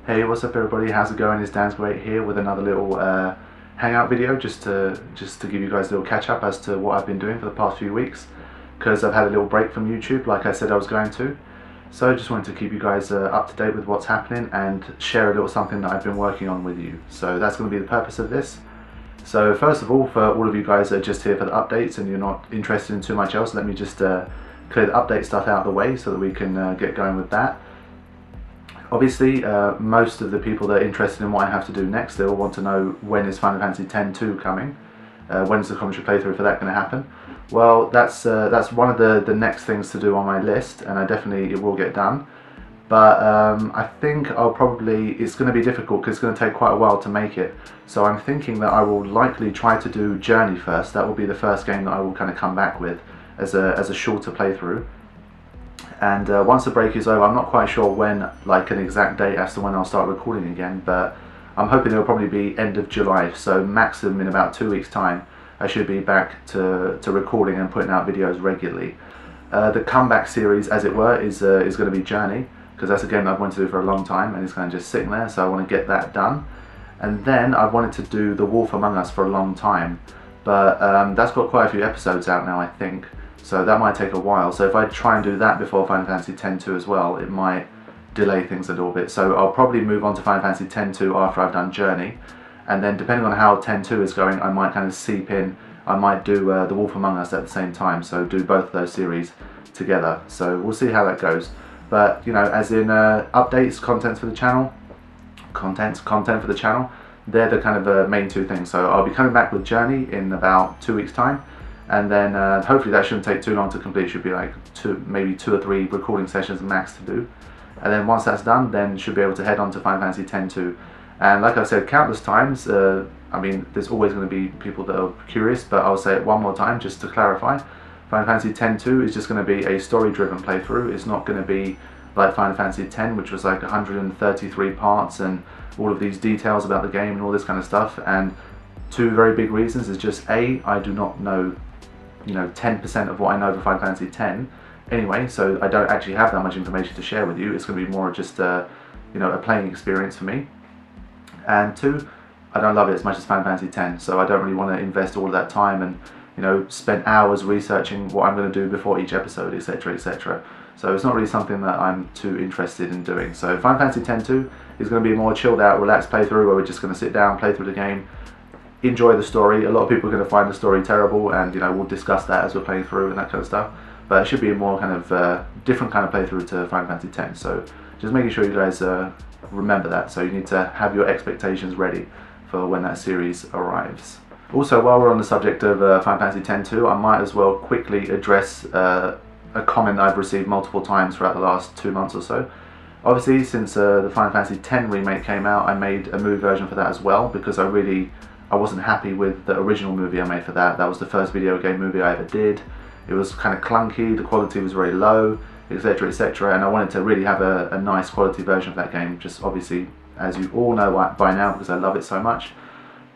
Hey, what's up everybody? How's it going? It's Dansg08 here with another little hangout video just to give you guys a little catch up as to what I've been doing for the past few weeks, because I've had a little break from YouTube like I said I was going to. So I just wanted to keep you guys up to date with what's happening and share a little something that I've been working on with you. So that's going to be the purpose of this. So first of all, for all of you guys that are just here for the updates and you're not interested in too much else, let me just clear the update stuff out of the way so that we can get going with that. Obviously, most of the people that are interested in what I have to do next, they'll want to know when is Final Fantasy X-2 coming. When's the commentary playthrough for that going to happen? Well, that's one of the next things to do on my list, and it will get done. But I think it's going to be difficult because it's going to take quite a while to make it. So I'm thinking that I will likely try to do Journey first. That will be the first game that I will kind of come back with as a shorter playthrough. And once the break is over, I'm not quite sure when, like an exact date as to when I'll start recording again, but I'm hoping it'll probably be end of July, so maximum in about 2 weeks time I should be back to recording and putting out videos regularly. The comeback series, as it were, is going to be Journey, because that's a game that I've wanted to do for a long time and it's kind of just sitting there, so I want to get that done. And then I wanted to do The Wolf Among Us for a long time, but that's got quite a few episodes out now, I think. So that might take a while. So if I try and do that before Final Fantasy X-2 as well, it might delay things a little bit. So I'll probably move on to Final Fantasy X-2 after I've done Journey. And then depending on how X-2 is going, I might kind of seep in. I might do The Wolf Among Us at the same time. So do both of those series together. So we'll see how that goes. But, you know, as in updates, content for the channel, content for the channel, they're the kind of main two things. So I'll be coming back with Journey in about 2 weeks' time. And then hopefully that shouldn't take too long to complete. It should be like maybe 2 or 3 recording sessions max to do. And then once that's done, then should be able to head on to Final Fantasy X-2. And like I've said countless times, I mean, there's always going to be people that are curious, but I'll say it one more time just to clarify. Final Fantasy X-2 is just going to be a story-driven playthrough. It's not going to be like Final Fantasy X, which was like 133 parts and all of these details about the game and all this kind of stuff. And 2 very big reasons is just A, I do not know 10% of what I know for Final Fantasy X anyway, so I don't actually have that much information to share with you. It's going to be more just a playing experience for me. And 2, I don't love it as much as Final Fantasy X, so I don't really want to invest all of that time and spend hours researching what I'm going to do before each episode, etc, etc. So it's not really something that I'm too interested in doing. So Final Fantasy X-2 is going to be a more chilled out, relaxed playthrough where we're just going to sit down, play through the game, enjoy the story. A lot of people are going to find the story terrible, and we'll discuss that as we're playing through and that kind of stuff. But it should be a more kind of different kind of playthrough to Final Fantasy X. So just making sure you guys remember that. So you need to have your expectations ready for when that series arrives. Also, while we're on the subject of Final Fantasy X-2, I might as well quickly address a comment I've received multiple times throughout the last 2 months or so. Obviously, since the Final Fantasy X remake came out, I made a movie version for that as well, because I wasn't happy with the original movie I made for that. That was the first video game movie I ever did. It was kind of clunky, the quality was very low, etc, etc, and I wanted to really have a nice quality version of that game, just obviously, as you all know by now, because I love it so much.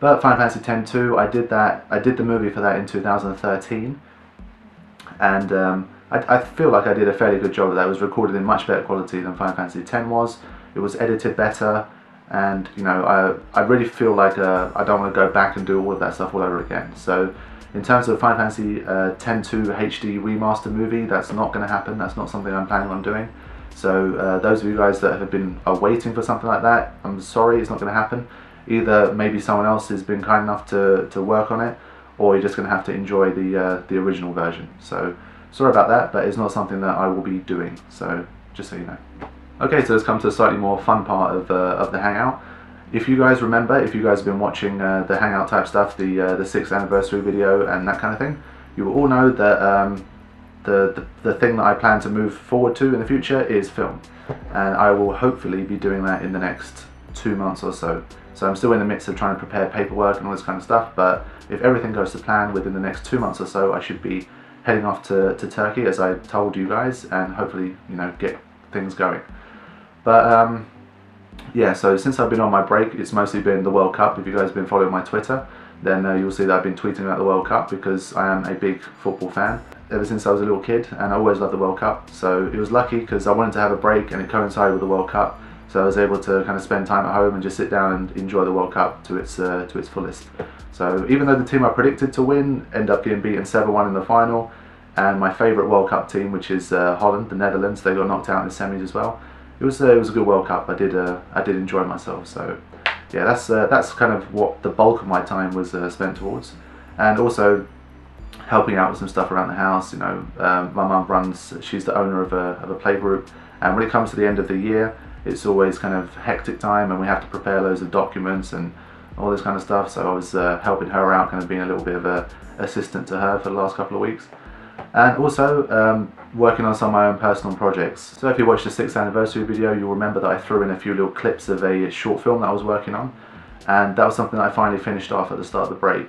But Final Fantasy X-2, I did the movie for that in 2013, and I feel like I did a fairly good job of that. It was recorded in much better quality than Final Fantasy X was. It was edited better. And I really feel like I don't want to go back and do all of that stuff all over again. So in terms of Final Fantasy X-2 HD remaster movie, that's not going to happen. That's not something I'm planning on doing. So those of you guys that have been waiting for something like that, I'm sorry, it's not going to happen. Either maybe someone else has been kind enough to work on it, or you're just going to have to enjoy the original version. So sorry about that, but it's not something that I will be doing. So just so you know. Okay, so let's come to a slightly more fun part of the Hangout. If you guys remember, if you guys have been watching the Hangout type stuff, the 6th anniversary video and that kind of thing, you will all know that the thing that I plan to move forward to in the future is film. And I will hopefully be doing that in the next 2 months or so. So I'm still in the midst of trying to prepare paperwork and all this kind of stuff, but if everything goes to plan within the next 2 months or so, I should be heading off to Turkey, as I told you guys, and hopefully, get things going. But yeah, so since I've been on my break, it's mostly been the World Cup. If you guys have been following my Twitter, then you'll see that I've been tweeting about the World Cup, because I am a big football fan ever since I was a little kid, and I always loved the World Cup. So it was lucky because I wanted to have a break and it coincided with the World Cup. so I was able to kind of spend time at home and just sit down and enjoy the World Cup to its fullest. So even though the team I predicted to win ended up getting beaten 7-1 in the final, and my favourite World Cup team, which is Holland, the Netherlands, they got knocked out in the semis as well. It was a good World Cup. I did enjoy myself. So yeah, that's kind of what the bulk of my time was spent towards, and also helping out with some stuff around the house. You know, my mum she's the owner of a play group, and when it comes to the end of the year, it's always kind of hectic time, and we have to prepare loads of documents and all this kind of stuff. So I was helping her out, kind of being a little bit of a assistant to her for the last couple of weeks, and also working on some of my own personal projects. So if you watched the 6th anniversary video, you'll remember that I threw in a few little clips of a short film that I was working on, and that was something that I finally finished off at the start of the break.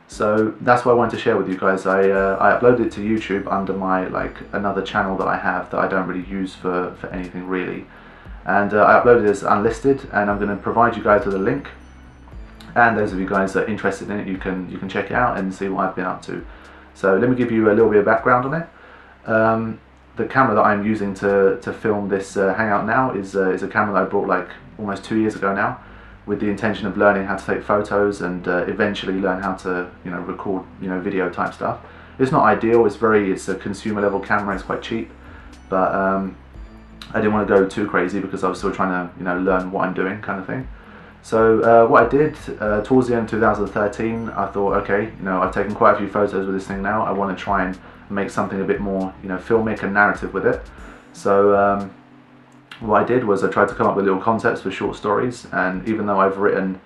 So that's what I wanted to share with you guys. I uploaded it to YouTube under my another channel that I have that I don't really use for anything really, and I uploaded it as unlisted, and I'm going to provide you guys with a link, and those of you guys that are interested in it, you can check it out and see what I've been up to. So let me give you a little bit of background on it. The camera that I'm using to film this Hangout now is a camera that I bought almost 2 years ago now, with the intention of learning how to take photos and eventually learn how to record video type stuff. It's not ideal. It's a consumer level camera. It's quite cheap, but I didn't want to go too crazy because I was still trying to learn what I'm doing, kind of thing. So what I did towards the end of 2013, I thought, okay, I've taken quite a few photos with this thing now. I want to try and make something a bit more filmic and narrative with it. So what I did was I tried to come up with little concepts for short stories, and even though I've written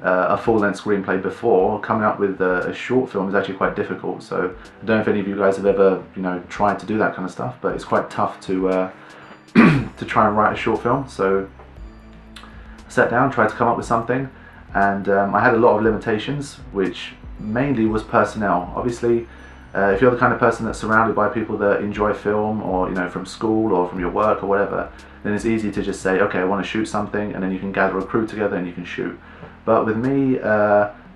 a full-length screenplay before, coming up with a short film is actually quite difficult. So I don't know if any of you guys have ever tried to do that kind of stuff, but it's quite tough to to try and write a short film. So I sat down, tried to come up with something, and I had a lot of limitations, which mainly was personnel. Obviously, if you're the kind of person that's surrounded by people that enjoy film, or from school or from your work or whatever, then it's easy to just say, okay, I want to shoot something, and then you can gather a crew together and you can shoot. But with me,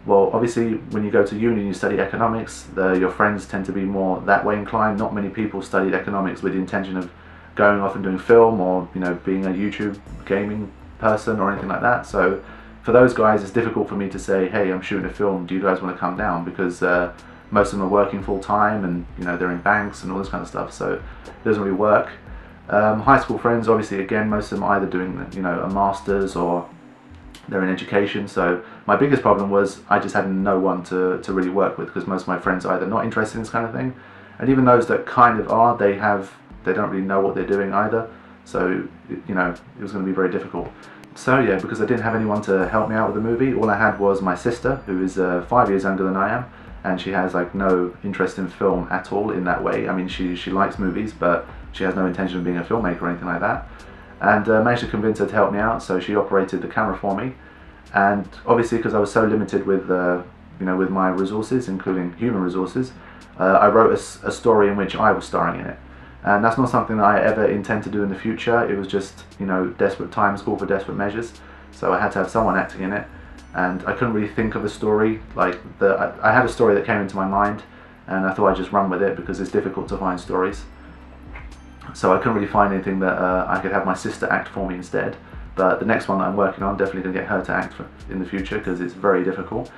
well, obviously when you go to uni and you study economics, your friends tend to be more that way inclined. Not many people studied economics with the intention of going off and doing film, or being a YouTube gaming person or anything like that. So for those guys, it's difficult for me to say, hey, I'm shooting a film, do you guys want to come down? Because most of them are working full time, and they're in banks and all this kind of stuff, so it doesn't really work. High school friends, obviously, again, most of them are either doing a master's or they're in education. So my biggest problem was I just had no one to really work with, because most of my friends are either not interested in this kind of thing, and even those that kind of are, they don't really know what they're doing either. So it was going to be very difficult. So yeah, because I didn't have anyone to help me out with the movie, all I had was my sister, who is 5 years younger than I am, and she has no interest in film at all in that way. I mean, she likes movies, but she has no intention of being a filmmaker or anything like that. And managed to convince her to help me out, so she operated the camera for me. And obviously, because I was so limited with with my resources, including human resources, I wrote a story in which I was starring in it. And that's not something that I ever intend to do in the future. It was just desperate times call for desperate measures, so I had to have someone acting in it. And I couldn't really think of a story. I had a story that came into my mind, and I thought I'd just run with it, because it's difficult to find stories. So I couldn't really find anything that I could have my sister act for me instead. But the next one that I'm working on, definitely going to get her to act in the future, because it's very difficult.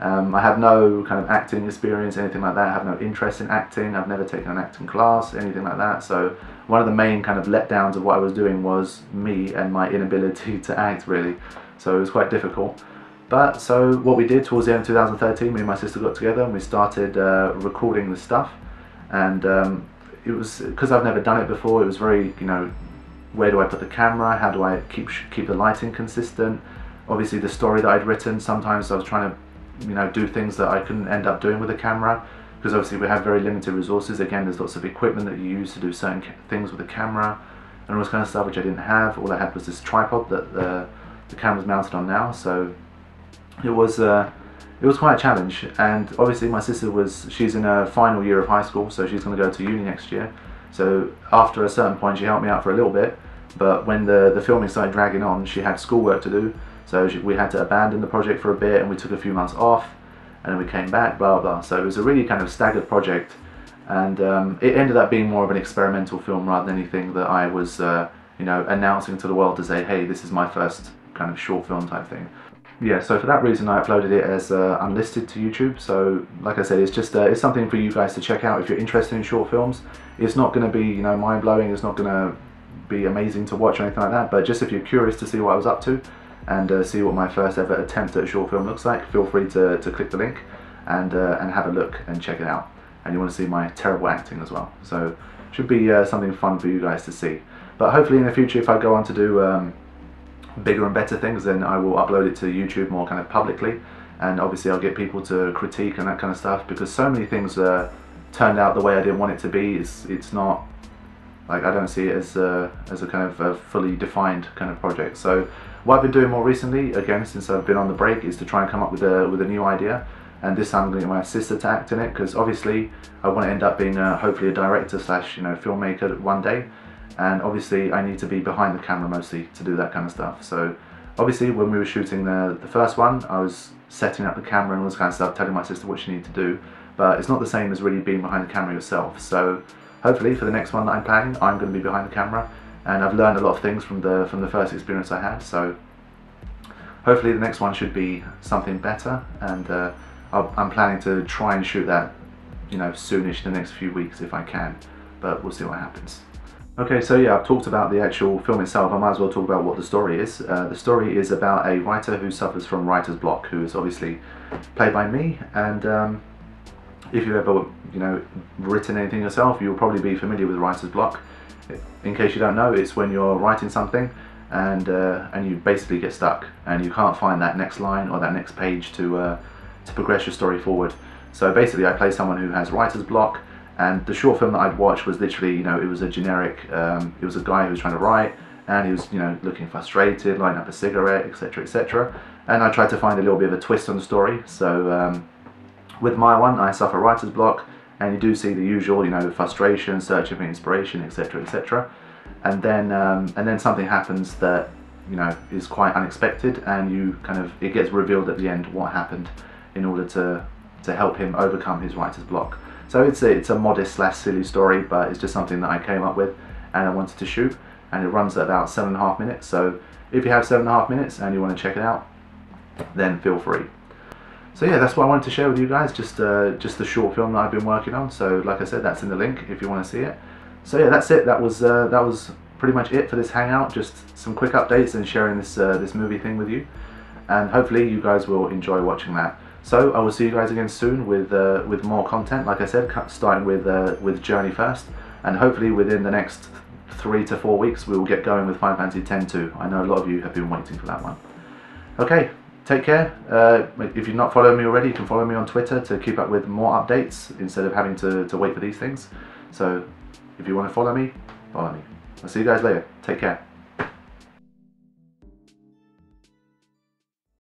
I have no kind of acting experience, anything like that. I have no interest in acting. I've never taken an acting class, anything like that. So one of the main kind of letdowns of what I was doing was me and my inability to act, really. So it was quite difficult. But so what we did towards the end of 2013, me and my sister got together and we started recording the stuff. And it was, because I've never done it before, it was very, where do I put the camera? How do I keep the lighting consistent? Obviously the story that I'd written, sometimes I was trying to do things that I couldn't end up doing with the camera, because obviously we have very limited resources. Again, there's lots of equipment that you use to do certain things with the camera and all this kind of stuff, which I didn't have. All I had was this tripod that the camera's mounted on now. So it was quite a challenge. And obviously my sister she's in her final year of high school, so she's going to go to uni next year. So after a certain point she helped me out for a little bit, but when the filming started dragging on, she had schoolwork to do. So we had to abandon the project for a bit, and we took a few months off, and then we came back, blah blah. So it was a really kind of staggered project, and it ended up being more of an experimental film rather than anything that I was you know, announcing to the world to say, hey, this is my first kind of short film type thing. Yeah, so for that reason I uploaded it as unlisted to YouTube. So like I said, it's just it's something for you guys to check out if you're interested in short films. It's not going to be, you know, mind-blowing, it's not going to be amazing to watch or anything like that, but just if you're curious to see what I was up to and see what my first ever attempt at a short film looks like, feel free to click the link and have a look and check it out. And you want to see my terrible acting as well, so should be something fun for you guys to see. But hopefully in the future, if I go on to do bigger and better things, then I will upload it to YouTube more kind of publicly, and obviously I'll get people to critique and that kind of stuff, because so many things turned out the way I didn't want it to be. It's not, like, I don't see it as a kind of a fully defined kind of project. So what I've been doing more recently, again since I've been on the break, is to try and come up with a new idea, and this time I'm going to get my sister to act in it, because obviously I want to end up being hopefully a director slash, you know, filmmaker one day. And obviously I need to be behind the camera mostly to do that kind of stuff. So obviously when we were shooting the first one, I was setting up the camera and all this kind of stuff, telling my sister what she needed to do, but it's not the same as really being behind the camera yourself. So hopefully for the next one that I'm planning, I'm going to be behind the camera, and I've learned a lot of things from the first experience I had. So hopefully the next one should be something better, and I'm planning to try and shoot that, you know, soonish, the next few weeks if I can, but we'll see what happens. Okay, so yeah, I've talked about the actual film itself. I might as well talk about what the story is. The story is about a writer who suffers from writer's block, who is obviously played by me. And if you've ever, you know, written anything yourself, you'll probably be familiar with writer's block. In case you don't know, it's when you're writing something and you basically get stuck and you can't find that next line or that next page to progress your story forward. So basically, I play someone who has writer's block. And the short film that I'd watched was literally, you know, it was a generic, it was a guy who was trying to write, and he was, you know, looking frustrated, lighting up a cigarette, etc, etc. And I tried to find a little bit of a twist on the story. So with my one, I suffer writer's block, and you do see the usual, you know, frustration, searching for inspiration, etc, etc. And then something happens that, you know, is quite unexpected, and you kind of, it gets revealed at the end what happened in order to help him overcome his writer's block. So it's a modest slash silly story, but it's just something that I came up with and I wanted to shoot, and it runs at about 7.5 minutes. So if you have 7.5 minutes and you want to check it out, then feel free. So yeah, that's what I wanted to share with you guys, just the short film that I've been working on. So like I said, that's in the link if you want to see it. So yeah, that's it. That was pretty much it for this hangout. Just some quick updates and sharing this movie thing with you, and hopefully you guys will enjoy watching that. So I will see you guys again soon with more content. Like I said, starting with Journey first, and hopefully within the next 3 to 4 weeks we will get going with Final Fantasy X too. I know a lot of you have been waiting for that one. Okay, take care. If you're not following me already, you can follow me on Twitter to keep up with more updates instead of having to wait for these things. So if you want to follow me, follow me. I'll see you guys later. Take care.